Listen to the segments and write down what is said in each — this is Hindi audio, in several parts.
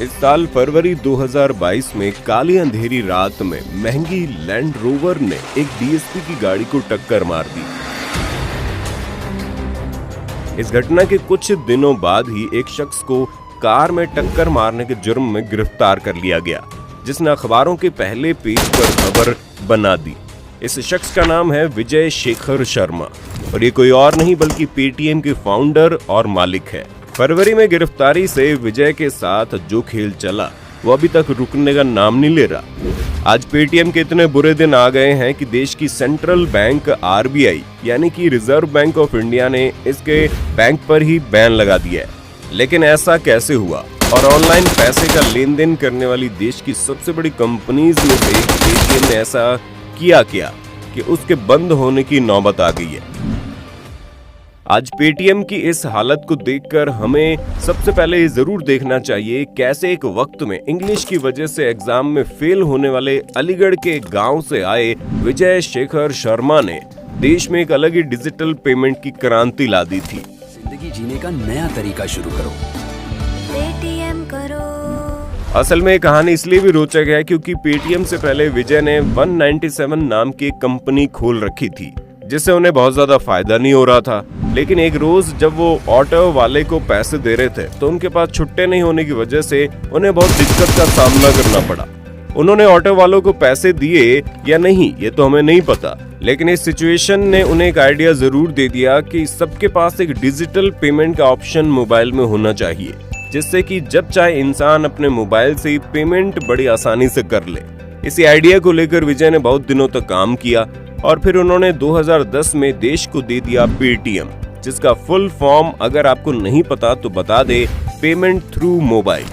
इस साल फरवरी 2022 में काली अंधेरी रात में महंगी लैंड रोवर ने एक डीएसपी की गाड़ी को टक्कर मार दी। इस घटना के कुछ दिनों बाद ही एक शख्स को कार में टक्कर मारने के जुर्म में गिरफ्तार कर लिया गया, जिसने अखबारों के पहले पेज पर खबर बना दी। इस शख्स का नाम है विजय शेखर शर्मा और ये कोई और नहीं बल्कि पेटीएम के फाउंडर और मालिक है। फरवरी में गिरफ्तारी से विजय के साथ जो खेल चला वो अभी तक रुकने का नाम नहीं ले रहा। आज पेटीएम के इतने बुरे दिन आ गए हैं कि देश की सेंट्रल बैंक आरबीआई यानी कि रिजर्व बैंक ऑफ इंडिया ने इसके बैंक पर ही बैन लगा दिया है। लेकिन ऐसा कैसे हुआ और ऑनलाइन पैसे का लेन देन करने वाली देश की सबसे बड़ी कंपनीज में से पेटीएम ने ऐसा किया क्या कि उसके बंद होने की नौबत आ गई है। आज पेटीएम की इस हालत को देखकर हमें सबसे पहले ये जरूर देखना चाहिए कैसे एक वक्त में इंग्लिश की वजह से एग्जाम में फेल होने वाले अलीगढ़ के गांव से आए विजय शेखर शर्मा ने देश में एक अलग ही डिजिटल पेमेंट की क्रांति ला दी थी। जिंदगी जीने का नया तरीका शुरू करो, पेटीएम करो। असल में ये कहानी इसलिए भी रोचक है क्योंकि पेटीएम से पहले विजय ने 197 नाम की एक कंपनी खोल रखी थी, जिससे उन्हें बहुत ज्यादा फायदा नहीं हो रहा था। लेकिन एक रोज जब वो ऑटो वाले को पैसे दे रहे थे तो उनके पास छुट्टे नहीं होने की वजह से उन्हें बहुत दिक्कत का सामना करना पड़ा। उन्होंने ऑटो वालों को पैसे दिए या नहीं ये तो हमें नहीं पता, लेकिन इस सिचुएशन ने उन्हें एक आइडिया जरूर दे दिया कि सबके पास एक डिजिटल पेमेंट का ऑप्शन मोबाइल में होना चाहिए, जिससे कि जब चाहे इंसान अपने मोबाइल से ही पेमेंट बड़ी आसानी से कर ले। इसी आइडिया को लेकर विजय ने बहुत दिनों तक काम किया और फिर उन्होंने 2010 में देश को दे दिया पेटीएम, जिसका फुल फॉर्म अगर आपको नहीं पता तो बता दे, पेमेंट थ्रू मोबाइल।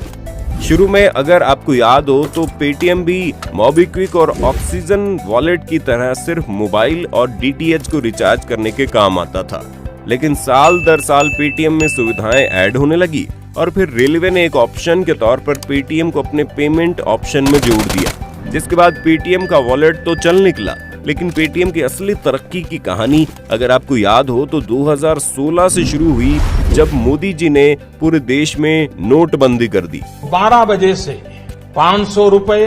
शुरू में अगर आपको याद हो तो पेटीएम भी मोबीक्विक और ऑक्सीजन वॉलेट की तरह सिर्फ मोबाइल और डीटीएच को रिचार्ज करने के काम आता था। लेकिन साल दर साल पेटीएम में सुविधाएं ऐड होने लगी और फिर रेलवे ने एक ऑप्शन के तौर पर पेटीएम को अपने पेमेंट ऑप्शन में जोड़ दिया, जिसके बाद पेटीएम का वॉलेट तो चल निकला। लेकिन पेटीएम की असली तरक्की की कहानी अगर आपको याद हो तो 2016 से शुरू हुई, जब मोदी जी ने पूरे देश में नोटबंदी कर दी। 12 बजे से 500 रुपए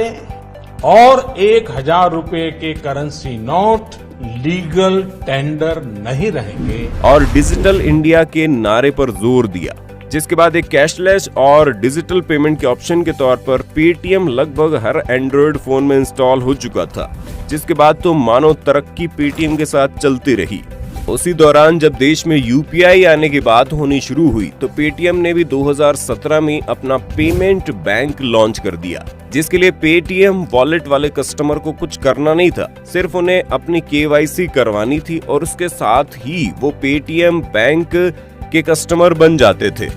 और 1000 रुपए के करेंसी नोट लीगल टेंडर नहीं रहेंगे और डिजिटल इंडिया के नारे पर जोर दिया, जिसके बाद एक कैशलेस और डिजिटल पेमेंट के ऑप्शन के तौर पर पेटीएम लगभग हर एंड्रॉयड फोन में इंस्टॉल हो चुका था। जिसके बाद तो मानो तरक्की पेटीएम के साथ चलती रही। उसी दौरान जब देश में यूपीआई आने की बात होनी शुरू हुई तो पेटीएम ने भी 2017 में अपना पेमेंट बैंक लॉन्च कर दिया, जिसके लिए पेटीएम वॉलेट वाले कस्टमर को कुछ करना नहीं था, सिर्फ उन्हें अपनी केवाईसी करवानी थी और उसके साथ ही वो पेटीएम बैंक के कस्टमर बन जाते थे।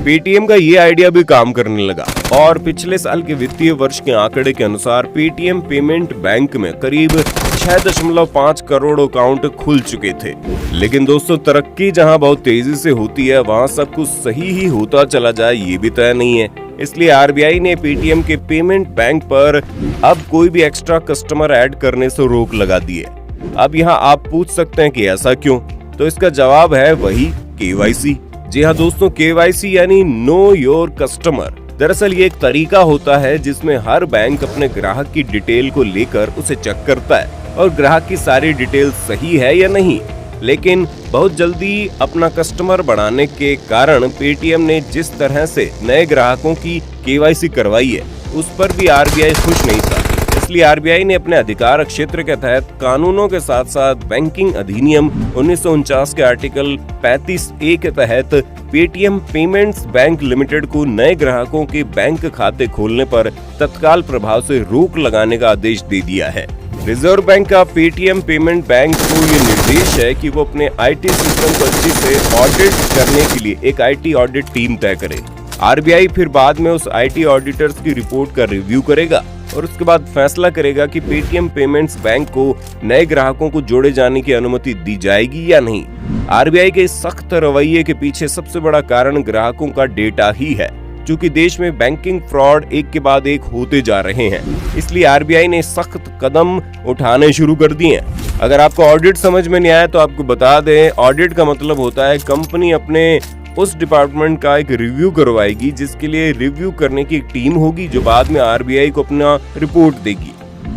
पेटीएम का ये आइडिया भी काम करने लगा और पिछले साल के वित्तीय वर्ष के आंकड़े के अनुसार पेटीएम पेमेंट बैंक में करीब 6.5 करोड़ अकाउंट खुल चुके थे। लेकिन दोस्तों, तरक्की जहां बहुत तेजी से होती है वहां सब कुछ सही ही होता चला जाए ये भी तय नहीं है। इसलिए आरबीआई ने पेटीएम के पेमेंट बैंक पर अब कोई भी एक्स्ट्रा कस्टमर ऐड करने से रोक लगा दी है। अब यहाँ आप पूछ सकते हैं कि ऐसा क्यों, तो इसका जवाब है वही केवाईसी। जी हाँ दोस्तों, केवाईसी यानी नो योर कस्टमर। दरअसल ये एक तरीका होता है जिसमें हर बैंक अपने ग्राहक की डिटेल को लेकर उसे चेक करता है और ग्राहक की सारी डिटेल सही है या नहीं। लेकिन बहुत जल्दी अपना कस्टमर बढ़ाने के कारण पेटीएम ने जिस तरह से नए ग्राहकों की केवाईसी करवाई है उस पर भी आरबीआई खुश नहीं था। इसलिए आरबीआई ने अपने अधिकार क्षेत्र के तहत कानूनों के साथ साथ बैंकिंग अधिनियम 1949 के आर्टिकल 35A के तहत पेटीएम पेमेंट्स बैंक लिमिटेड को नए ग्राहकों के बैंक खाते खोलने पर तत्काल प्रभाव से रोक लगाने का आदेश दे दिया है। रिजर्व बैंक का पेटीएम पेमेंट बैंक को ये निर्देश है कि वो अपने आईटी सिस्टम को अच्छी से ऑडिट करने के लिए एक आईटी ऑडिट टीम तय करे। आरबीआई फिर बाद में उस आईटी ऑडिटर्स की रिपोर्ट का रिव्यू करेगा और उसके बाद फैसला करेगा कि पेटीएम पेमेंट्स बैंक को नए ग्राहकों को जोड़े जाने की अनुमति दी जाएगी या नहीं। आरबीआई के सख्त रवैये के पीछे सबसे बड़ा कारण ग्राहकों का डेटा ही है, क्योंकि देश में बैंकिंग फ्रॉड एक के बाद एक होते जा रहे हैं। इसलिए आरबीआई ने सख्त कदम उठाने शुरू कर दिए हैं। अगर आपको ऑडिट समझ में नहीं आया तो आपको बता दें, ऑडिट का मतलब होता है कंपनी अपने उस डिपार्टमेंट का एक रिव्यू करवाएगी, जिसके लिए रिव्यू करने की एक टीम होगी जो बाद में आरबीआई को अपना रिपोर्ट देगी।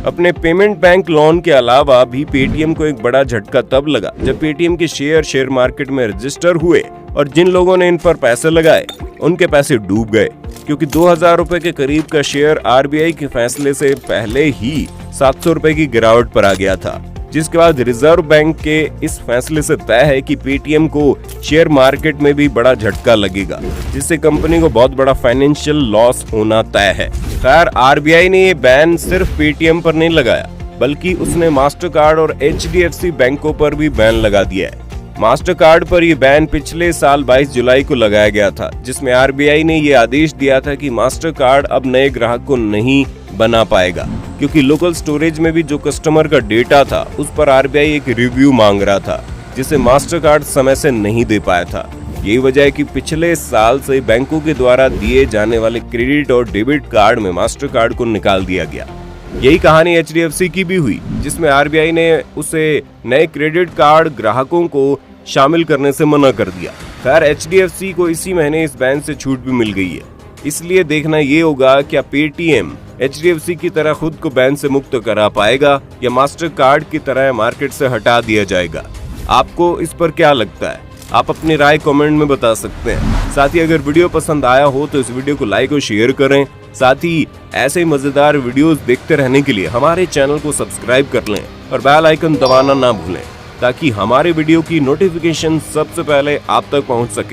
अपने पेमेंट बैंक लोन के अलावा भी पेटीएम को एक बड़ा झटका तब लगा जब पेटीएम के शेयर मार्केट में रजिस्टर हुए और जिन लोगों ने इन पर पैसे लगाए उनके पैसे डूब गए, क्योंकि 2000 रुपए के करीब का शेयर आरबीआई के फैसले से पहले ही 700 रुपए की गिरावट पर आ गया था। जिसके बाद रिजर्व बैंक के इस फैसले से तय है कि पेटीएम को शेयर मार्केट में भी बड़ा झटका लगेगा, जिससे कंपनी को बहुत बड़ा फाइनेंशियल लॉस होना तय है। खैर, आरबीआई ने ये बैन सिर्फ पेटीएम पर नहीं लगाया, बल्कि उसने मास्टरकार्ड और एचडीएफसी बैंकों पर भी बैन लगा दिया है। मास्टरकार्ड पर यह बैन पिछले साल 22 जुलाई को लगाया गया था, जिसमें आरबीआई ने ये आदेश दिया था कि मास्टरकार्ड अब नए ग्राहक को नहीं बना पाएगा, क्योंकि लोकल स्टोरेज में भी जो कस्टमर का डेटा था उस पर आरबीआई एक रिव्यू मांग रहा था, जिसे मास्टरकार्ड समय से नहीं दे पाया था। यही वजह है कि पिछले साल से बैंकों के द्वारा दिए जाने वाले क्रेडिट और डेबिट कार्ड में मास्टरकार्ड को निकाल दिया गया। यही कहानी एचडीएफसी की भी हुई, जिसमें आरबीआई ने उसे नए क्रेडिट कार्ड ग्राहकों को शामिल करने से मना कर दिया। खैर, एचडीएफसी को इसी महीने इस बैन से छूट भी मिल गई है, इसलिए देखना ये होगा क्या पेटीएम एचडीएफसी की तरह खुद को बैन से मुक्त करा पाएगा या मास्टर कार्ड की तरह मार्केट से हटा दिया जाएगा। आपको इस पर क्या लगता है? आप अपनी राय कमेंट में बता सकते हैं। साथ ही अगर वीडियो पसंद आया हो तो इस वीडियो को लाइक और शेयर करें। साथ ही ऐसे ही मजेदार वीडियोस देखते रहने के लिए हमारे चैनल को सब्सक्राइब कर लें और बेल आइकन दबाना ना भूलें, ताकि हमारे वीडियो की नोटिफिकेशन सबसे पहले आप तक पहुंच सके।